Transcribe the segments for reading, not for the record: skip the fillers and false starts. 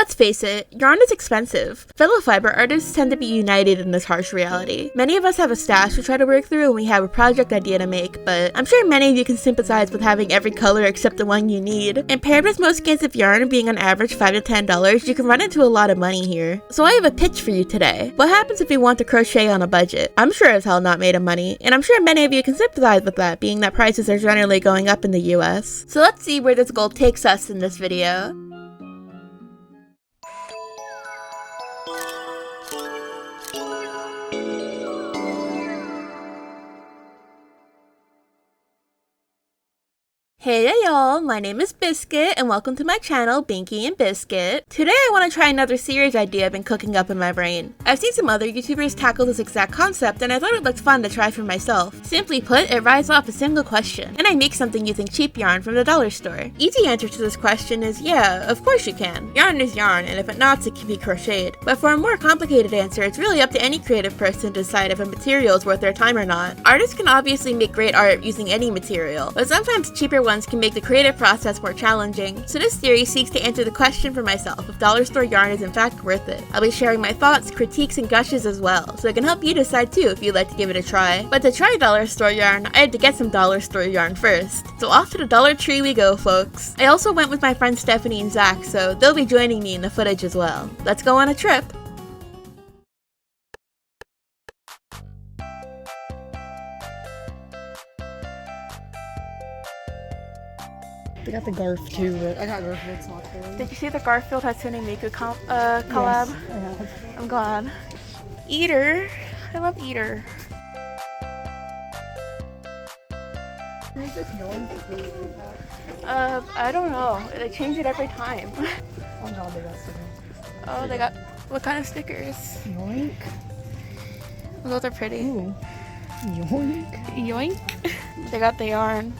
Let's face it, yarn is expensive. Fellow fiber artists tend to be united in this harsh reality. Many of us have a stash to try to work through when we have a project idea to make, but I'm sure many of you can sympathize with having every color except the one you need. And paired with most skeins of yarn being on average $5 to $10, you can run into a lot of money here. So I have a pitch for you today. What happens if you want to crochet on a budget? I'm sure as hell not made of money, and I'm sure many of you can sympathize with that, being that prices are generally going up in the US. So let's see where this goal takes us in this video. Hey y'all, my name is Biscuit and welcome to my channel, Binky and Biscuit. Today I want to try another series idea I've been cooking up in my brain. I've seen some other YouTubers tackle this exact concept and I thought it looked fun to try for myself. Simply put, it rides off a single question, and I make something using cheap yarn from the dollar store. Easy answer to this question is yeah, of course you can. Yarn is yarn, and if it knots, it can be crocheted. But for a more complicated answer, it's really up to any creative person to decide if a material is worth their time or not. Artists can obviously make great art using any material, but sometimes cheaper ones can make the creative process more challenging. So this series seeks to answer the question for myself if dollar store yarn is in fact worth it. I'll be sharing my thoughts, critiques, and gushes as well, so it can help you decide too if you'd like to give it a try. But to try dollar store yarn, I had to get some dollar store yarn first. So off to the Dollar Tree we go, folks. I also went with my friends Stephanie and Zach, so they'll be joining me in the footage as well. Let's go on a trip! They got the Garf too, but I got Garfield, it's not cool. Did you see the Garfield Hatsune Miku collab? Yes, I have. I'm glad. Eater. I love Eater. Is this noise? I don't know. They change it every time. Oh no, they got stickers. Oh, they got... What kind of stickers? Yoink. Oh, those are pretty. Ooh. Yoink. Yoink. They got the yarn.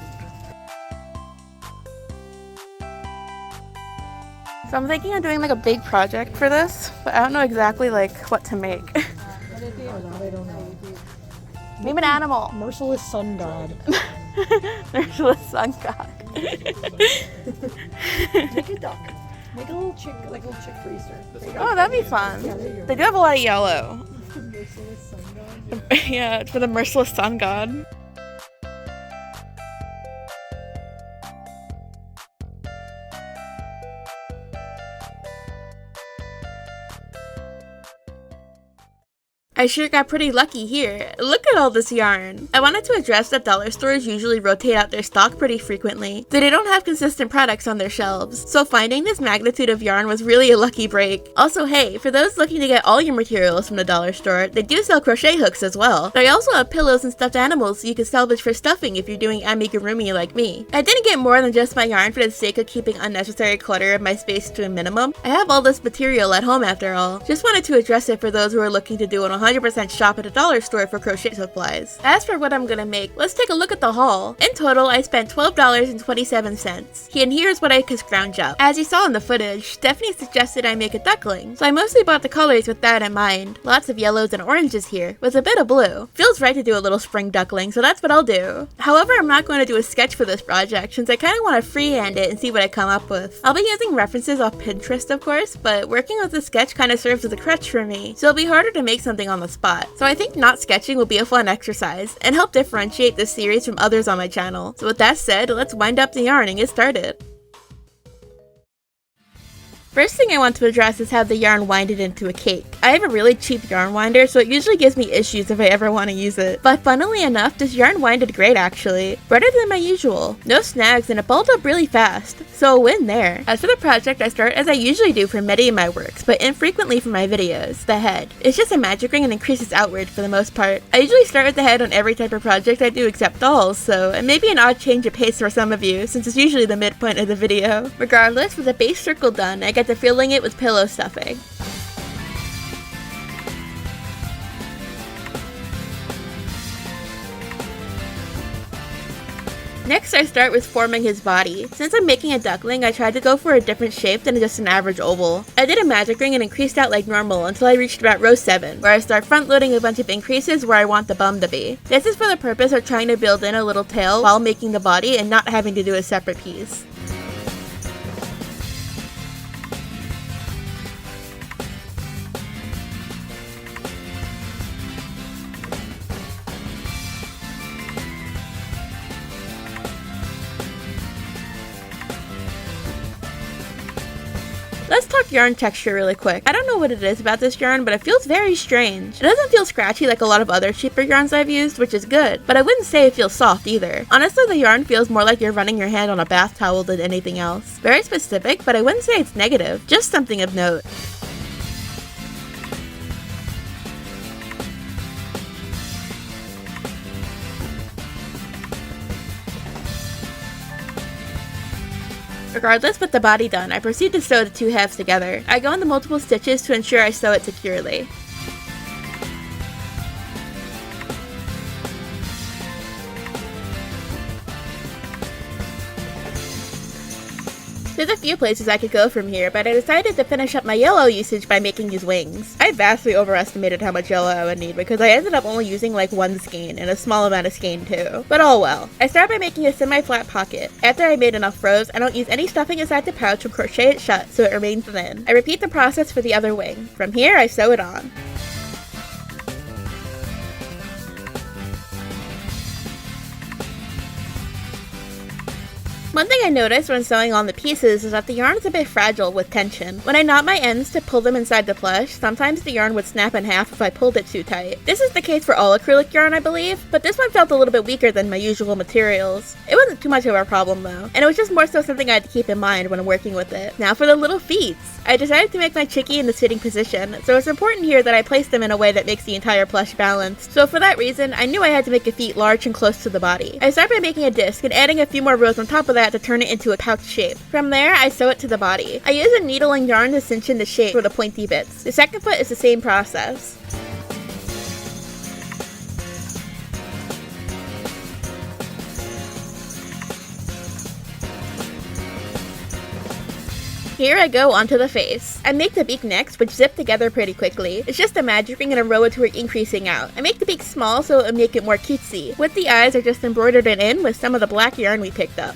So I'm thinking of doing like a big project for this, but I don't know exactly like what to make. Oh no, they don't know. Name an animal. Merciless sun god. Merciless sun god. Make a duck. Make a little chick, like a little chick for Easter. Oh, that'd be fun. Yeah, there you go. They do have a lot of yellow. Merciless sun god. Yeah, it's for the merciless sun god. I sure got pretty lucky here. Look at all this yarn. I wanted to address that dollar stores usually rotate out their stock pretty frequently, so they don't have consistent products on their shelves. So finding this magnitude of yarn was really a lucky break. Also, hey, for those looking to get all your materials from the dollar store, they do sell crochet hooks as well. They also have pillows and stuffed animals so you can salvage for stuffing if you're doing amigurumi like me. I didn't get more than just my yarn for the sake of keeping unnecessary clutter of my space to a minimum. I have all this material at home after all. Just wanted to address it for those who are looking to do an 100% shop at a dollar store for crochet supplies. As for what I'm gonna make, let's take a look at the haul. In total, I spent $12.27. And here's what I could scrounge up. As you saw in the footage, Stephanie suggested I make a duckling, so I mostly bought the colors with that in mind. Lots of yellows and oranges here, with a bit of blue. Feels right to do a little spring duckling, so that's what I'll do. However, I'm not going to do a sketch for this project, since I kinda want to freehand it and see what I come up with. I'll be using references off Pinterest, of course, but working with the sketch kinda serves as a crutch for me, so it'll be harder to make something on the spot. So I think not sketching will be a fun exercise, and help differentiate this series from others on my channel. So with that said, let's wind up the yarn and get started. First thing I want to address is how the yarn winded into a cake. I have a really cheap yarn winder, so it usually gives me issues if I ever want to use it. But funnily enough, this yarn winded great actually. Better than my usual. No snags, and it balled up really fast. So a win there. As for the project, I start as I usually do for many of my works, but infrequently for my videos, the head. It's just a magic ring and increases outward for the most part. I usually start with the head on every type of project I do except dolls, so it may be an odd change of pace for some of you, since it's usually the midpoint of the video. Regardless, with the base circle done, I get to filling it with pillow stuffing. Next, I start with forming his body. Since I'm making a duckling, I tried to go for a different shape than just an average oval. I did a magic ring and increased out like normal until I reached about row 7, where I start front loading a bunch of increases where I want the bum to be. This is for the purpose of trying to build in a little tail while making the body and not having to do a separate piece. Let's talk yarn texture really quick. I don't know what it is about this yarn, but it feels very strange. It doesn't feel scratchy like a lot of other cheaper yarns I've used, which is good, but I wouldn't say it feels soft either. Honestly, the yarn feels more like you're running your hand on a bath towel than anything else. Very specific, but I wouldn't say it's negative, just something of note. Regardless, with the body done, I proceed to sew the two halves together. I go into multiple stitches to ensure I sew it securely. There's a few places I could go from here, but I decided to finish up my yellow usage by making these wings. I vastly overestimated how much yellow I would need because I ended up only using like one skein and a small amount of skein too. But oh well. I start by making a semi-flat pocket. After I made enough rows, I don't use any stuffing inside the pouch and crochet it shut so it remains thin. I repeat the process for the other wing. From here, I sew it on. One thing I noticed when sewing on the pieces is that the yarn is a bit fragile with tension. When I knot my ends to pull them inside the plush, sometimes the yarn would snap in half if I pulled it too tight. This is the case for all acrylic yarn, I believe, but this one felt a little bit weaker than my usual materials. It wasn't too much of a problem though, and it was just more so something I had to keep in mind when working with it. Now for the little feet. I decided to make my chickie in the sitting position, so it's important here that I place them in a way that makes the entire plush balanced. So for that reason, I knew I had to make the feet large and close to the body. I start by making a disc and adding a few more rows on top of that to turn it into a pouch shape. From there, I sew it to the body. I use a needle and yarn to cinch in the shape for the pointy bits. The second foot is the same process. Here I go onto the face. I make the beak next, which zip together pretty quickly. It's just a magic ring and a row it toward increasing out. I make the beak small so it'll make it more cutesy. With the eyes, I just embroidered it in with some of the black yarn we picked up.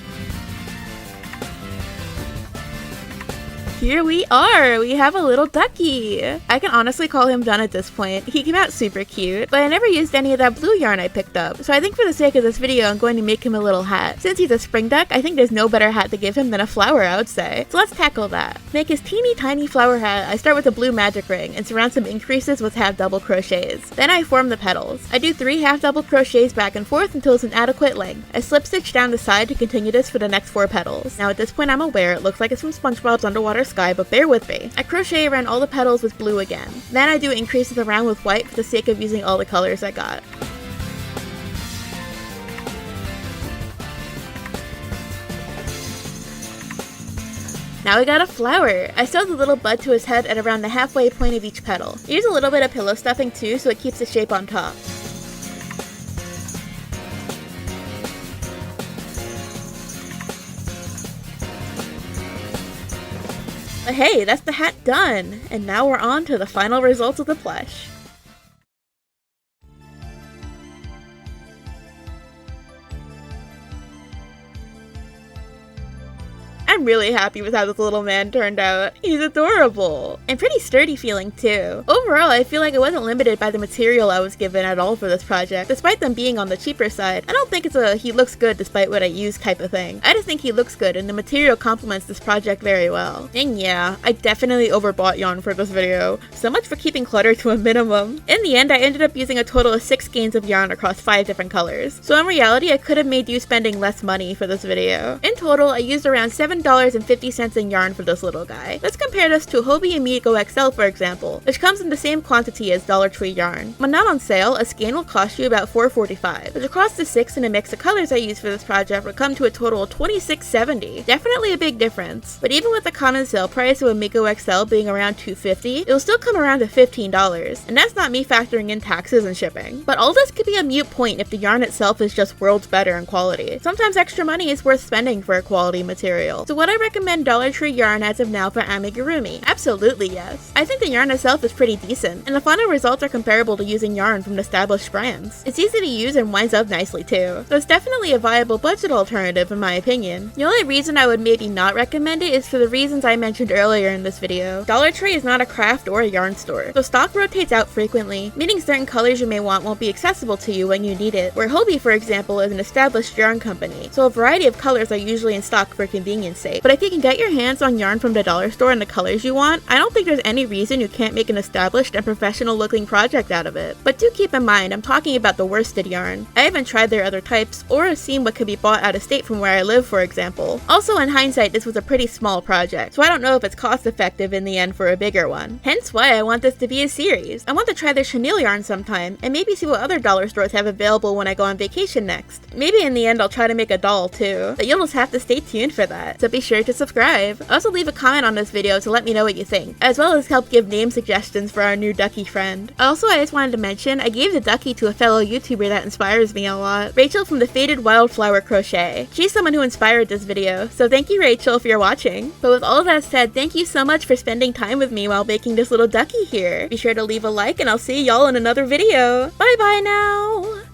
Here we are! We have a little ducky! I can honestly call him done at this point. He came out super cute, but I never used any of that blue yarn I picked up, so I think for the sake of this video I'm going to make him a little hat. Since he's a spring duck, I think there's no better hat to give him than a flower, I would say. So let's tackle that. To make his teeny tiny flower hat, I start with a blue magic ring and surround some increases with half double crochets. Then I form the petals. I do 3 half double crochets back and forth until it's an adequate length. I slip stitch down the side to continue this for the next 4 petals. Now at this point I'm aware it looks like it's from SpongeBob's Underwater Sky, but bear with me. I crochet around all the petals with blue again. Then I do increases around with white for the sake of using all the colors I got. Now we got a flower! I sew the little bud to his head at around the halfway point of each petal. I use a little bit of pillow stuffing too so it keeps the shape on top. But hey, that's the hat done! And now we're on to the final results of the plush. I'm really happy with how this little man turned out. He's adorable! And pretty sturdy feeling too. Overall, I feel like I wasn't limited by the material I was given at all for this project, despite them being on the cheaper side. I don't think it's a he looks good despite what I use type of thing. I just think he looks good and the material complements this project very well. And yeah, I definitely overbought yarn for this video. So much for keeping clutter to a minimum. In the end, I ended up using a total of 6 skeins of yarn across 5 different colors. So in reality, I could have made you spending less money for this video. In total, I used around $7.50 in yarn for this little guy. Let's compare this to Hobbii Amigo XL for example, which comes in the same quantity as Dollar Tree yarn. When not on sale, a skein will cost you about $4.45, which across the 6 and a mix of colors I used for this project would come to a total of $26.70. Definitely a big difference, but even with the common sale price of Amigo XL being around $2.50, it will still come around to $15, and that's not me factoring in taxes and shipping. But all this could be a moot point if the yarn itself is just worlds better in quality. Sometimes extra money is worth spending for a quality material. So would I recommend Dollar Tree yarn as of now for amigurumi? Absolutely yes. I think the yarn itself is pretty decent, and the final results are comparable to using yarn from established brands. It's easy to use and winds up nicely too, so it's definitely a viable budget alternative in my opinion. The only reason I would maybe not recommend it is for the reasons I mentioned earlier in this video. Dollar Tree is not a craft or a yarn store, so stock rotates out frequently, meaning certain colors you may want won't be accessible to you when you need it, where Hobbii for example is an established yarn company, so a variety of colors are usually in stock for convenience sake. sake. But if you can get your hands on yarn from the dollar store in the colors you want, I don't think there's any reason you can't make an established and professional looking project out of it. But do keep in mind, I'm talking about the worsted yarn. I haven't tried their other types, or have seen what could be bought out of state from where I live, for example. Also, in hindsight, this was a pretty small project, so I don't know if it's cost effective in the end for a bigger one. Hence why I want this to be a series. I want to try their chenille yarn sometime, and maybe see what other dollar stores have available when I go on vacation next. Maybe in the end I'll try to make a doll too, but you'll just have to stay tuned for that, so be sure to subscribe. Also leave a comment on this video to let me know what you think, as well as help give name suggestions for our new ducky friend. Also, I just wanted to mention, I gave the ducky to a fellow YouTuber that inspires me a lot, Rachel from the Faded Wildflower Crochet. She's someone who inspired this video, so thank you Rachel if you're watching. But with all that said, thank you so much for spending time with me while making this little ducky here. Be sure to leave a like and I'll see y'all in another video. Bye bye now!